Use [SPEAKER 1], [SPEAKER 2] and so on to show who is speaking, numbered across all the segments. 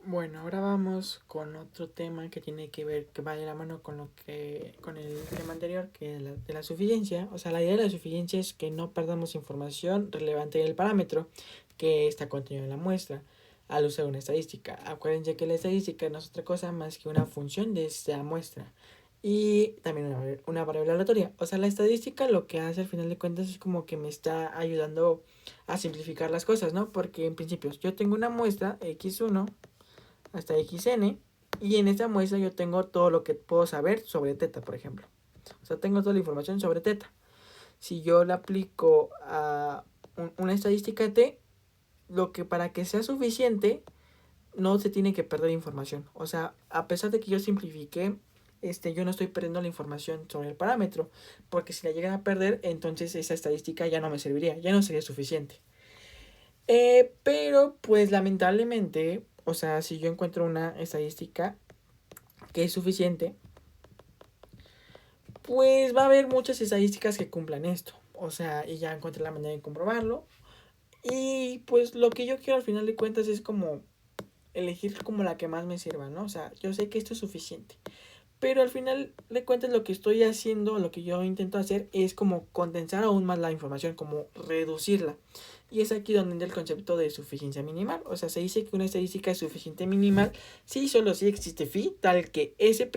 [SPEAKER 1] Bueno, ahora vamos con otro tema que tiene que ver, que va de la mano con el tema anterior, que es de la suficiencia. O sea, la idea de la suficiencia es que no perdamos información relevante del parámetro que está contenido en la muestra al usar una estadística. Acuérdense que la estadística no es otra cosa más que una función de esta muestra. Y también una variable aleatoria. O sea, la estadística lo que hace al final de cuentas es como que me está ayudando a simplificar las cosas, ¿no? Porque en principio yo tengo una muestra x1 hasta xn. Y en esta muestra yo tengo todo lo que puedo saber sobre teta, por ejemplo. O sea, tengo toda la información sobre teta. Si yo le aplico a una estadística t, lo que para que sea suficiente, no se tiene que perder información. O sea, a pesar de que yo simplifique, yo no estoy perdiendo la información sobre el parámetro. Porque si la llegan a perder, entonces esa estadística ya no me serviría, ya no sería suficiente. Pero pues lamentablemente, o sea, si yo encuentro una estadística que es suficiente, pues va a haber muchas estadísticas que cumplan esto. O sea, y ya encontré la manera de comprobarlo. Y pues lo que yo quiero al final de cuentas es como elegir como la que más me sirva, ¿no? O sea, yo sé que esto es suficiente. Pero al final de cuentas lo que estoy haciendo, lo que yo intento hacer es como condensar aún más la información, como reducirla. Y es aquí donde entra el concepto de suficiencia minimal. O sea, se dice que una estadística es suficiente minimal si solo si existe phi, tal que S'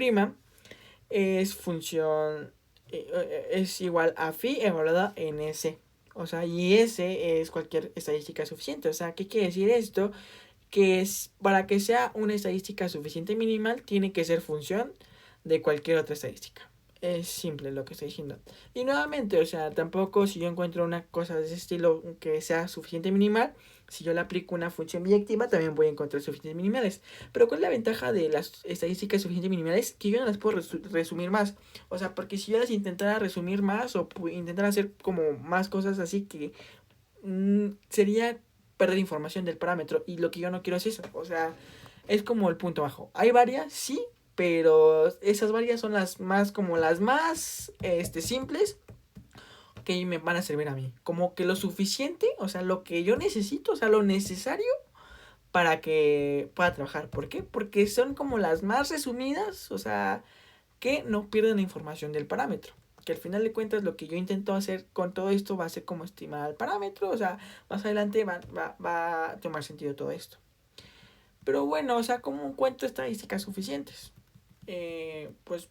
[SPEAKER 1] es función, es igual a phi evaluada en S. O sea, y S es cualquier estadística suficiente. O sea, ¿qué quiere decir esto? Que es, para que sea una estadística suficiente minimal, tiene que ser función de cualquier otra estadística. Es simple lo que estoy diciendo. Y nuevamente, o sea, tampoco si yo encuentro una cosa de ese estilo que sea suficiente minimal, si yo le aplico una función biyectiva, también voy a encontrar suficientes minimales. Pero ¿cuál es la ventaja de las estadísticas suficientes minimales? Que yo no las puedo resumir más. O sea, porque si yo las intentara resumir más o intentara hacer como más cosas así que sería perder información del parámetro. Y lo que yo no quiero es eso. O sea, es como el punto bajo. Hay varias, sí, pero esas varias son las más, como las más simples que me van a servir a mí. Como que lo suficiente, o sea, lo que yo necesito, o sea, lo necesario para que pueda trabajar. ¿Por qué? Porque son como las más resumidas, o sea, que no pierden la información del parámetro. Que al final de cuentas lo que yo intento hacer con todo esto va a ser como estimar el parámetro, o sea, más adelante va a tomar sentido todo esto. Pero bueno, o sea, como encuentro estadísticas suficientes, pues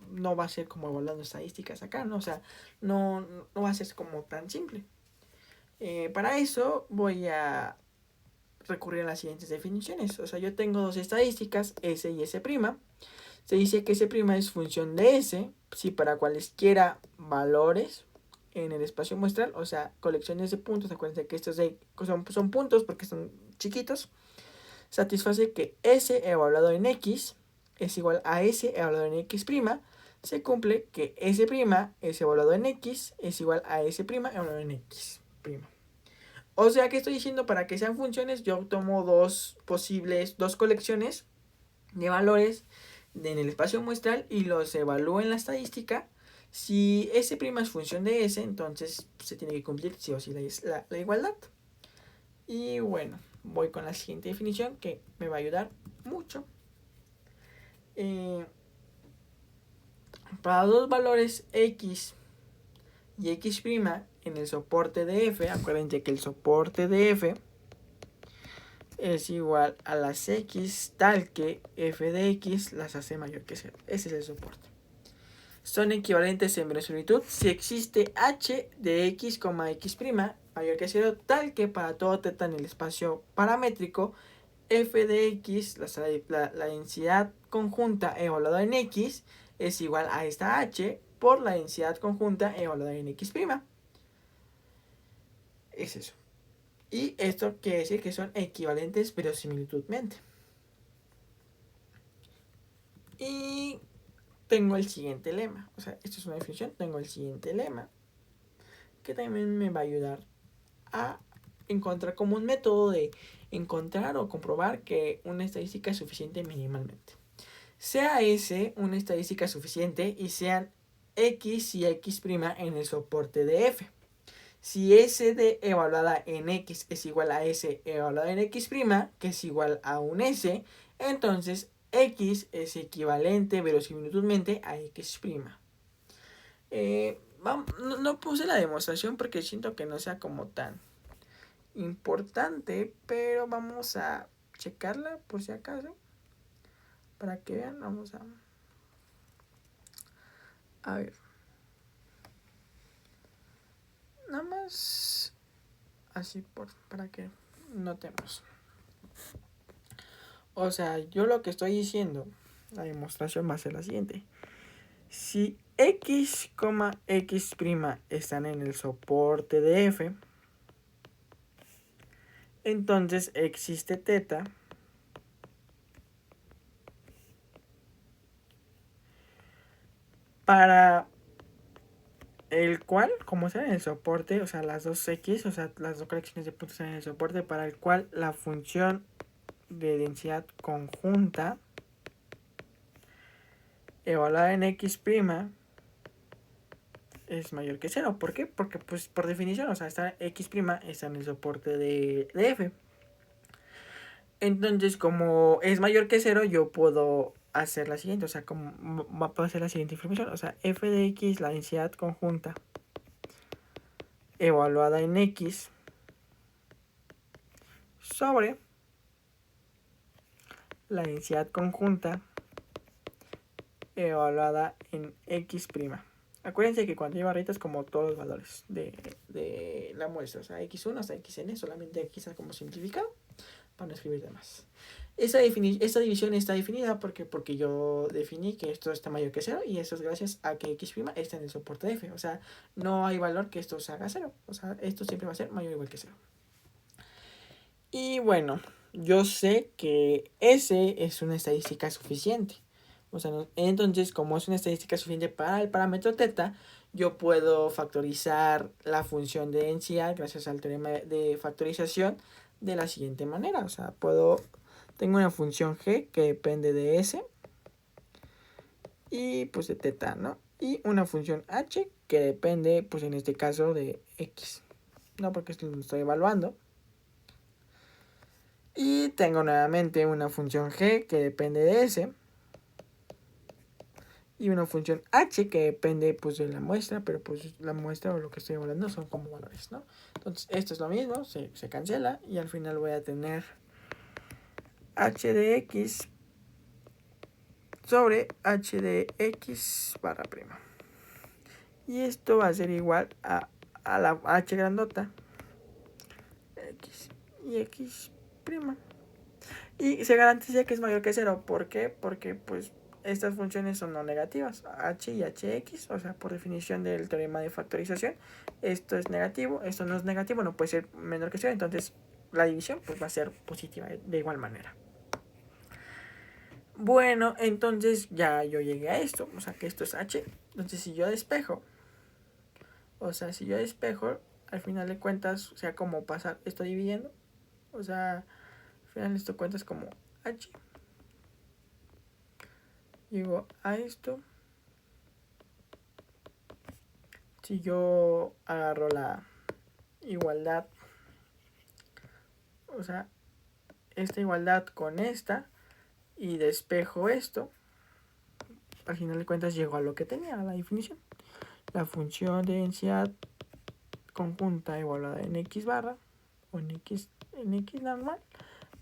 [SPEAKER 1] no va a ser como evaluando estadísticas acá, ¿no? O sea, no va a ser como tan simple. Para eso voy a recurrir a las siguientes definiciones. O sea, yo tengo dos estadísticas, S y S'. Se dice que S' es función de S si para cualesquiera valores en el espacio muestral, o sea, colecciones de puntos, acuérdense que estos son puntos porque son chiquitos, satisface que S evaluado en X es igual a S evaluado en X', se cumple que S' es evaluado en X es igual a S' evaluado en X'. O sea, que estoy diciendo, para que sean funciones, yo tomo dos colecciones de valores en el espacio muestral y los evalúo en la estadística. Si S' es función de S, entonces se tiene que cumplir sí o sí la igualdad. Y bueno, voy con la siguiente definición que me va a ayudar mucho. Eh, para dos valores X y X' en el soporte de F, acuérdense que el soporte de F es igual a las X tal que F de X las hace mayor que 0. Ese es el soporte. Son equivalentes en verosimilitud si existe h de x, x' mayor que 0, tal que para todo teta en el espacio paramétrico, f de x, la densidad conjunta evaluada en x, es igual a esta h por la densidad conjunta evaluada en x'. Es eso. Y esto quiere decir que son equivalentes verosimilitudmente. Y tengo el siguiente lema. O sea, esto es una definición. Tengo el siguiente lema que también me va a ayudar a encontrar como un método de encontrar o comprobar que una estadística es suficiente minimalmente. Sea S una estadística suficiente y sean X y X' en el soporte de F. Si S de evaluada en X es igual a S evaluada en X', que es igual a un S, entonces X es equivalente verosimilitudmente a X'. No puse la demostración porque siento que no sea como tan importante, pero vamos a checarla por si acaso, para que vean. Vamos a ver, nada más así para que notemos. O sea, yo lo que estoy diciendo, la demostración va a ser la siguiente. Si X, X' están en el soporte de F, entonces existe teta para el cual, como están en el soporte, o sea, las dos X, o sea, las dos colecciones de puntos están en el soporte, para el cual la función de densidad conjunta evaluada en X' es mayor que 0. ¿Por qué? Porque pues por definición, o sea, X' está en el soporte de F. Entonces, como es mayor que 0, yo puedo hacer la siguiente, o sea, puedo hacer la siguiente información, o sea, f de x, la densidad conjunta evaluada en X sobre la densidad conjunta evaluada en X'. Acuérdense que cuando hay barritas, como todos los valores de la muestra, o sea, x1 hasta xn, solamente X como simplificado para no escribir de más. Esta división está definida porque yo definí que esto está mayor que 0, y eso es gracias a que X' está en el soporte de F. O sea, no hay valor que esto se haga 0. O sea, esto siempre va a ser mayor o igual que 0. Y bueno, yo sé que S es una estadística suficiente. O sea, entonces, como es una estadística suficiente para el parámetro teta, yo puedo factorizar la función de densidad gracias al teorema de factorización de la siguiente manera. O sea, tengo una función g que depende de S y pues de teta, ¿no? Y una función h que depende, pues en este caso, de x, ¿no? Porque esto lo estoy evaluando. Y tengo nuevamente una función g que depende de S y una función h que depende pues de la muestra, pero pues la muestra o lo que estoy evaluando son como valores, ¿no? Entonces esto es lo mismo, se cancela y al final voy a tener h de x sobre h de x barra prima. Y esto va a ser igual a la h grandota, x y x prima. Y se garantiza que es mayor que 0. ¿Por qué? Porque pues estas funciones son no negativas, h y hx, o sea, por definición del teorema de factorización, esto es negativo, esto no es negativo, no puede ser menor que 0, entonces la división pues va a ser positiva de igual manera. Bueno, entonces ya yo llegué a esto, o sea que esto es h, entonces si yo despejo, al final de cuentas, o sea, como pasar, estoy dividiendo, o sea, al final esto cuentas como h. Llego a esto. Si yo agarro la igualdad, o sea, esta igualdad con esta, y despejo esto, al final de cuentas llego a lo que tenía, a la definición. La función de densidad conjunta evaluada en x barra, o en x normal,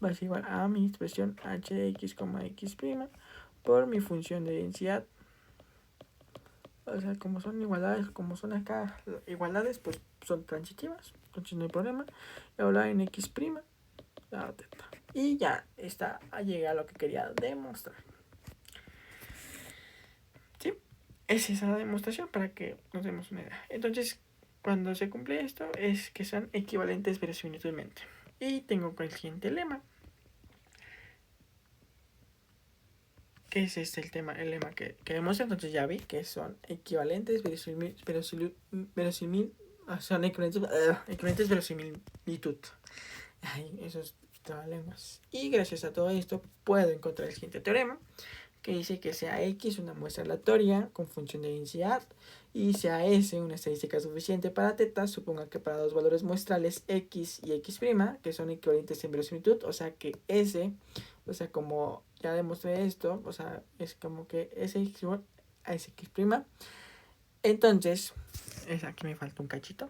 [SPEAKER 1] va a ser igual a mi expresión h de x, x' por mi función de densidad. O sea, como son igualdades, como son acá igualdades, pues son transitivas, entonces no hay problema. Evaluada en x', la teta. Y ya está, llegué a lo que quería demostrar. ¿Sí? Es esa la demostración para que nos demos una idea. Entonces, cuando se cumple esto, es que son equivalentes verosimilitudmente. Y tengo el siguiente lema, que es el lema que demuestra. Entonces ya vi que son equivalentes son equivalentes verosimilitud. Ay, esos trabalenguas. Y gracias a todo esto puedo encontrar el siguiente teorema, que dice que sea X una muestra aleatoria con función de densidad y sea S una estadística suficiente para teta, suponga que para dos valores muestrales X y X', que son equivalentes en verosimilitud, o sea que S, o sea como ya demostré esto, o sea es como que S es igual a SX'. Entonces, aquí me falta un cachito.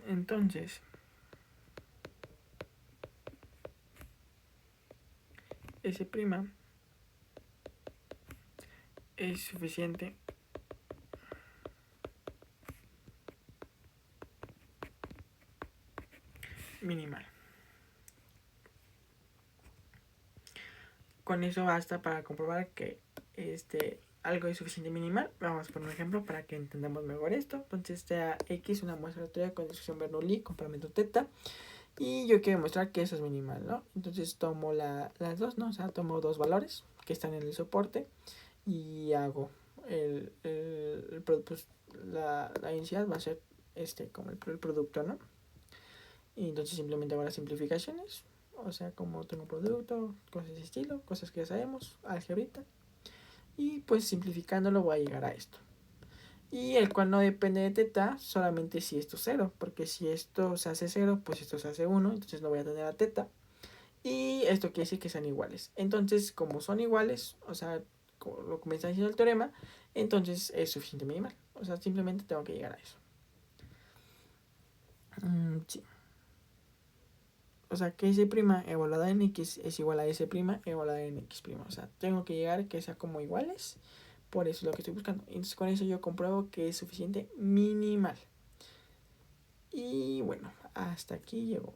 [SPEAKER 1] Entonces, S' es suficiente minimal. Con eso basta para comprobar que algo es suficiente minimal. Vamos a poner un ejemplo para que entendamos mejor esto. Entonces, sea X una muestra aleatoria con descripción Bernoulli con parámetro teta. Y yo quiero demostrar que eso es minimal, ¿no? Entonces tomo las dos, ¿no? O sea, tomo dos valores que están en el soporte y hago pues, la densidad va a ser como el producto, ¿no? Y entonces simplemente hago las simplificaciones. O sea, como tengo producto, cosas de estilo, cosas que ya sabemos, algebrita. Y pues simplificándolo voy a llegar a esto. Y el cual no depende de teta solamente si esto es 0. Porque si esto se hace 0, pues esto se hace 1. Entonces no voy a tener a teta. Y esto quiere decir que sean iguales. Entonces, como son iguales, o sea, como lo que me está diciendo el teorema, entonces es suficiente minimal. O sea, simplemente tengo que llegar a eso. Sí. O sea, que S' evaluada en X es igual a S' evaluada en X'. O sea, tengo que llegar a que sea como iguales. Por eso es lo que estoy buscando. Entonces con eso yo compruebo que es suficiente minimal. Y bueno, hasta aquí llegó.